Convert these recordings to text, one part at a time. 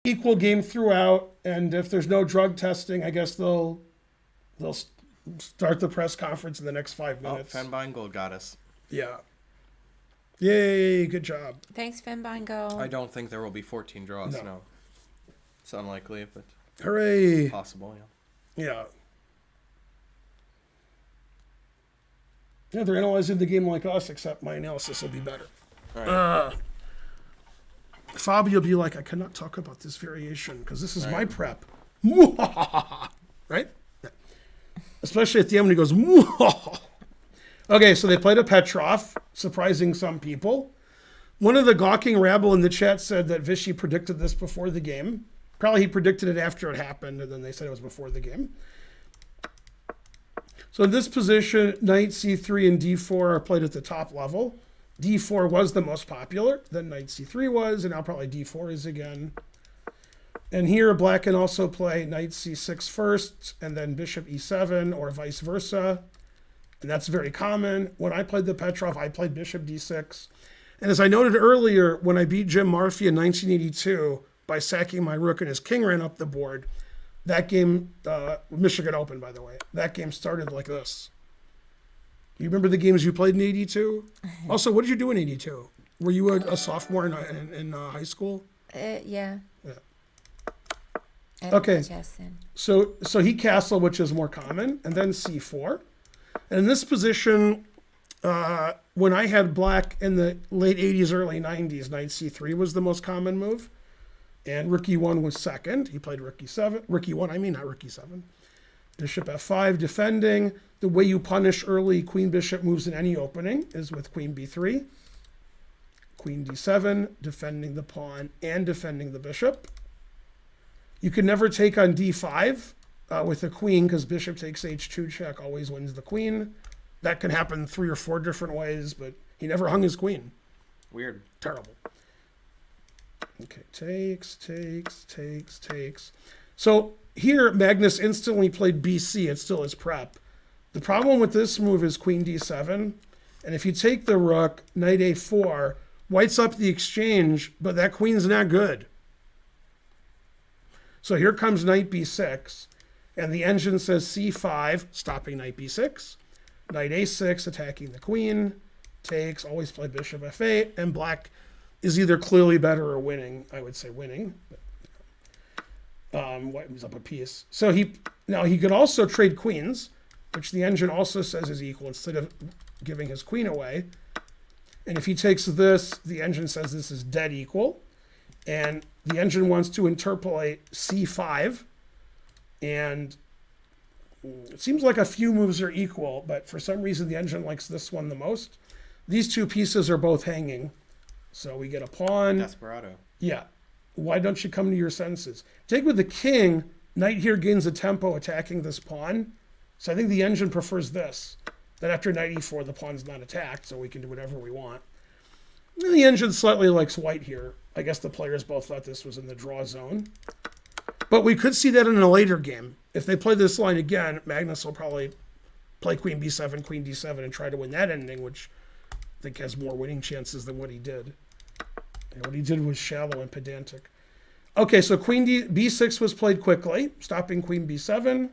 equal game throughout, and if there's no drug testing, I guess they'll start the press conference in the next 5 minutes. Fenbine Gold got us. Yeah. Yay, good job. Thanks, Fenbine Gold. I don't think there will be 14 draws, no. It's unlikely, but hooray. Possible, yeah. Yeah. Yeah, they're analyzing the game like us, except my analysis will be better. All right. Fabio will be like, I cannot talk about this variation because this is my prep. Right? Yeah. Especially at the end when he goes, okay, so they played a Petrov, surprising some people. One of the gawking rabble in the chat said that Vichy predicted this before the game. Probably he predicted it after it happened, and then they said it was before the game. So in this position, knight c3 and d4 are played at the top level. d4 was the most popular, then knight c3 was, and now probably d4 is again. And here, black can also play knight c6 first, and then bishop e7, or vice versa. And that's very common. When I played the Petrov, I played bishop d6. And as I noted earlier, when I beat Jim Murphy in 1982 by sacking my rook and his king ran up the board, that game, Michigan Open, by the way, that game started like this. You remember the games you played in 82? Also, what did you do in 82? Were you a sophomore in high school? Yeah. Okay. So he castled, which is more common, and then c4. And in this position, when I had black in the late 80s, early 90s, knight c3 was the most common move. And rook e1 was second. He played rook e7. Rook e1, I mean, not rook e7. Bishop f5, defending. The way you punish early queen bishop moves in any opening is with queen b3. Queen d7, defending the pawn and defending the bishop. You can never take on d5 with the queen because bishop takes h2 check always wins the queen. That can happen 3 or 4 different ways, but he never hung his queen. Weird. Terrible. Okay, takes. So here, Magnus instantly played BC. It's still his prep. The problem with this move is queen d7. And if you take the rook, knight a4, white's up the exchange, but that queen's not good. So here comes knight b6. And the engine says c5, stopping knight b6. Knight a6, attacking the queen. Takes, always play bishop f8. And black is either clearly better or winning. I would say winning. White moves up a piece. So he could also trade queens, which the engine also says is equal instead of giving his queen away. And if he takes this, the engine says this is dead equal. And the engine wants to interpolate c5. And it seems like a few moves are equal, but for some reason the engine likes this one the most. These two pieces are both hanging. So we get a pawn. Desperado. Yeah. Why don't you come to your senses? Take with the king. Knight here gains a tempo attacking this pawn. So I think the engine prefers this. That after knight e4, the pawn's not attacked, so we can do whatever we want. And the engine slightly likes white here. I guess the players both thought this was in the draw zone. But we could see that in a later game. If they play this line again, Magnus will probably play queen b7, queen d7, and try to win that ending, which I think has more winning chances than what he did. And what he did was shallow and pedantic. Okay, so queen b6 was played quickly, stopping queen b7.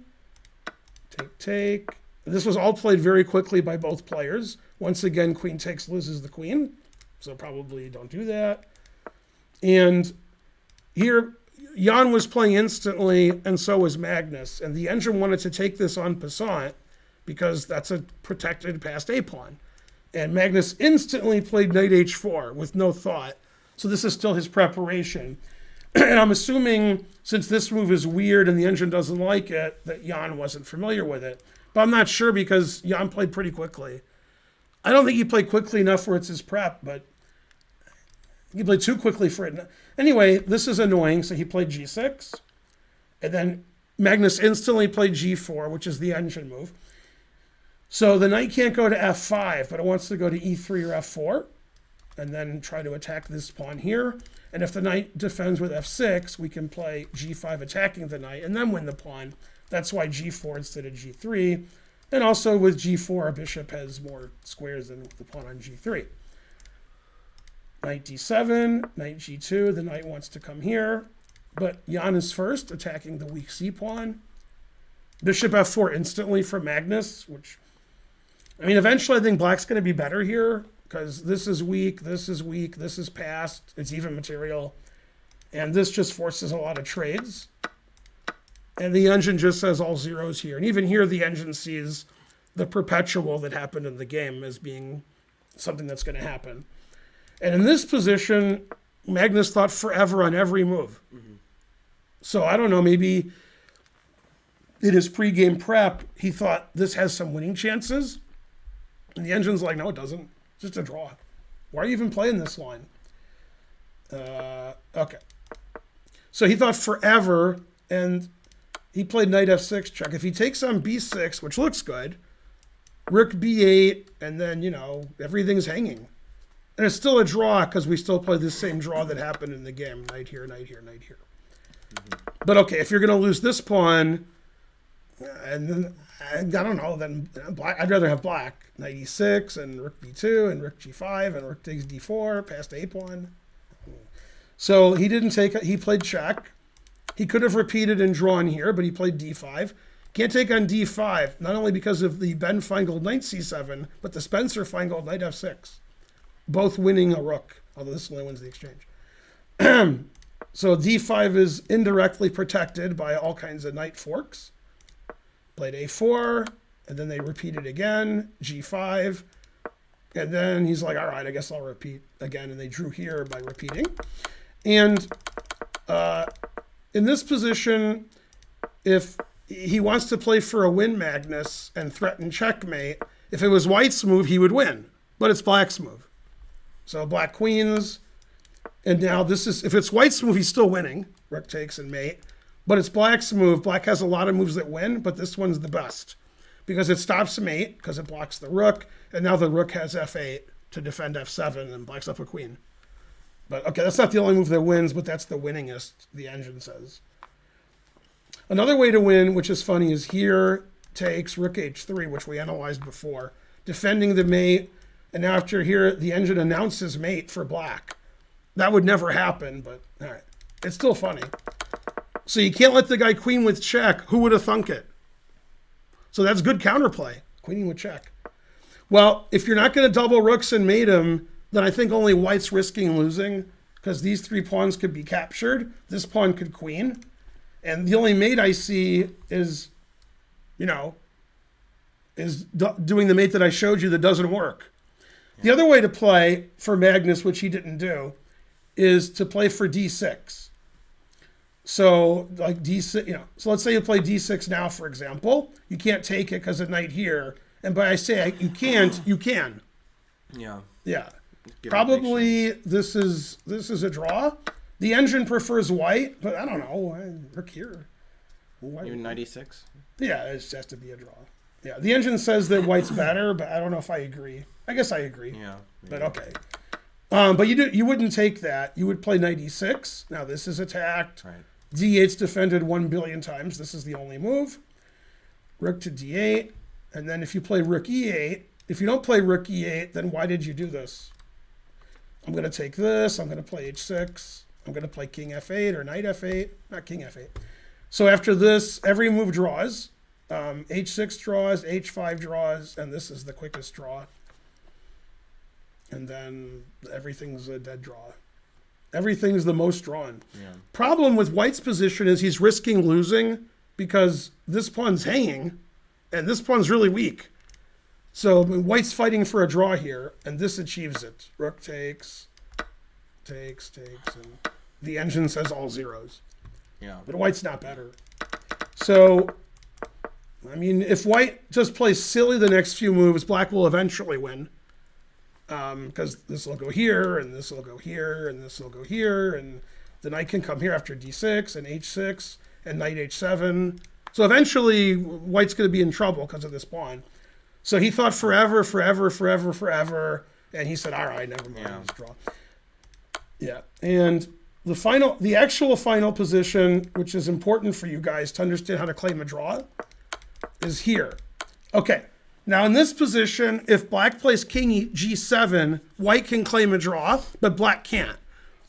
Take. This was all played very quickly by both players. Once again, queen takes loses the queen. So probably don't do that. And here, Jan was playing instantly, and so was Magnus. And the engine wanted to take this on passant because that's a protected passed a pawn. And Magnus instantly played knight h4 with no thought. So this is still his preparation. And I'm assuming, since this move is weird and the engine doesn't like it, that Jan wasn't familiar with it. But I'm not sure because Jan played pretty quickly. I don't think he played quickly enough where it's his prep, but he played too quickly for it. Anyway, this is annoying, so he played g6. And then Magnus instantly played g4, which is the engine move. So the knight can't go to f5, but it wants to go to e3 or f4, and then try to attack this pawn here. And if the knight defends with f6, we can play g5 attacking the knight and then win the pawn. That's why g4 instead of g3. And also with g4, our bishop has more squares than the pawn on g3. Knight d7, knight g2, the knight wants to come here. But Jan is first, attacking the weak c pawn. Bishop f4 instantly from Magnus, which, I mean, eventually I think black's going to be better here because this is weak, this is weak, this is passed, it's even material. And this just forces a lot of trades. And the engine just says all zeros here. And even here, the engine sees the perpetual that happened in the game as being something that's going to happen. And in this position, Magnus thought forever on every move. So I don't know, maybe in his pregame prep, he thought this has some winning chances. And the engine's like, no, it doesn't. It's just a draw. Why are you even playing this line? Okay. So he thought forever, and he played knight f6 check. If he takes on b6, which looks good, rook b8, and then, you know, everything's hanging. And it's still a draw because we still play the same draw that happened in the game. Knight here, knight here, knight here. But okay, if you're going to lose this pawn, and then, I don't know, then black, I'd rather have black. Knight e6, and rook b2, and rook g5, and rook takes d4, past a pawn. So he didn't take it. He played check. He could have repeated and drawn here, but he played d5. Can't take on d5, not only because of the Ben Feingold knight c7, but the Spencer Feingold knight f6. Both winning a rook, although this only wins the exchange. So d5 is indirectly protected by all kinds of knight forks. Played a4, and then they repeated again, g5. And then he's like, all right, I guess I'll repeat again. And they drew here by repeating. And in this position, if he wants to play for a win, Magnus, and threaten checkmate, if it was white's move, he would win. But it's black's move. So black queens. And now this is, if it's white's move, he's still winning. Rook takes and mate. But it's black's move. Black has a lot of moves that win, but this one's the best. Because it stops mate, because it blocks the rook. And now the rook has f8 to defend f7, and black's up a queen. But okay, that's not the only move that wins, but that's the winningest, the engine says. Another way to win, which is funny, is here takes rook h3, which we analyzed before, defending the mate. And now after here, the engine announces mate for black. That would never happen, but all right, it's still funny. So you can't let the guy queen with check. Who would have thunk it? So that's good counterplay, queening with check. Well, if you're not going to double rooks and mate him, then I think only white's risking losing because these three pawns could be captured. This pawn could queen. And the only mate I see is, you know, is doing the mate that I showed you that doesn't work. Yeah. The other way to play for Magnus, which he didn't do, is to play for d6. So like d6, you know, so let's say you play d6 now, for example. You can't take it because of knight here. And by I say you can't, you can. Yeah. Yeah. Probably this is a draw. The engine prefers white, but I don't know. Rook here. Even 96? Yeah, it just has to be a draw. Yeah, the engine says that white's better, but I don't know if I agree. I guess I agree. Yeah. But okay. But you wouldn't take that. You would play knight e6. Now this is attacked. Right. d8's defended 1 billion times. This is the only move. Rook to d8. And then if you play rook e8, if you don't play rook e8, then why did you do this? I'm going to take this. I'm going to play h6. I'm going to play king f8 or knight f8. Not king f8. So after this, every move draws. H6 draws, h5 draws, and this is the quickest draw. And then everything's a dead draw. Everything's the most drawn. Yeah. Problem with white's position is he's risking losing because this pawn's hanging and this pawn's really weak. So white's fighting for a draw here, and this achieves it. Rook takes, and the engine says all zeros. Yeah. But white's not better. So, I mean, if white just plays silly the next few moves, black will eventually win. Because this will go here, and this will go here, and this will go here, and the knight can come here after d6, and h6, and knight h7. So eventually, white's going to be in trouble because of this pawn. So he thought forever, and he said, all right, never mind, Yeah. let's draw. Yeah, and the actual final position, which is important for you guys to understand how to claim a draw, is here. Okay, now in this position, if black plays king g7, white can claim a draw, but black can't.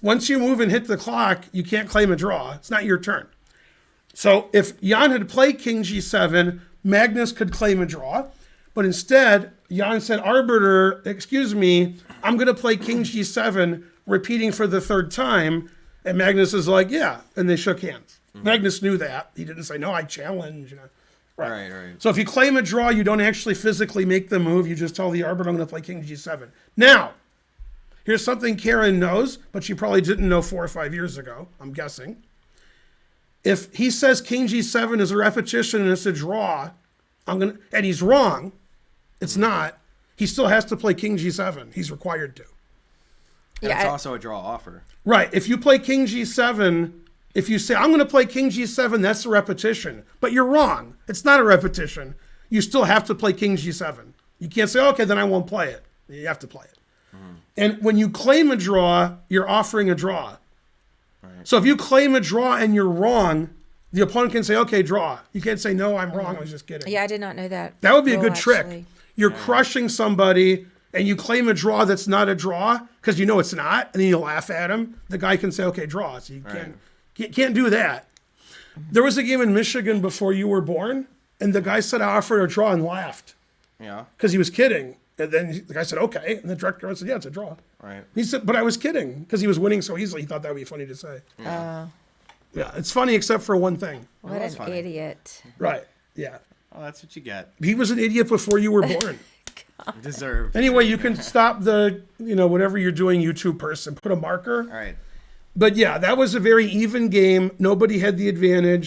Once you move and hit the clock, you can't claim a draw. It's not your turn. So if Jan had played king g7, Magnus could claim a draw. But instead, Jan said, arbiter, excuse me, I'm going to play king g7, repeating for the third time. And Magnus is like, yeah. And they shook hands. Magnus knew that. He didn't say, no, I challenge. Right. So if you claim a draw, you don't actually physically make the move. You just tell the arbiter, I'm going to play king g7. Now, here's something Karen knows, but she probably didn't know 4 or 5 years ago, I'm guessing. If he says king g7 is a repetition and it's a draw, and he's wrong, it's not, he still has to play king g7. He's required to. And it's also a draw offer. Right. If you play king g7, if you say, I'm going to play king g7, that's a repetition. But you're wrong. It's not a repetition. You still have to play king g7. You can't say, okay, then I won't play it. You have to play it. And when you claim a draw, you're offering a draw. Right. So if you claim a draw and you're wrong, the opponent can say, okay, draw. You can't say, no, I'm wrong. I was just kidding. Yeah, I did not know that. That would be a good trick. Actually. You're crushing somebody and you claim a draw that's not a draw because you know it's not, and then you laugh at him. The guy can say, okay, draw. So you can't do that. There was a game in Michigan before you were born, and the guy said I offered a draw and laughed. Yeah. Because he was kidding. And then the guy said, okay. And the director said, yeah, it's a draw. Right. He said, but I was kidding because he was winning so easily. He thought that would be funny to say. Yeah, it's funny except for one thing. What an idiot. Right. Yeah. Well, that's what you get. He was an idiot before you were born. Deserved. Anyway, you can stop the, whatever you're doing, YouTube person, put a marker. All right. But yeah, that was a very even game. Nobody had the advantage.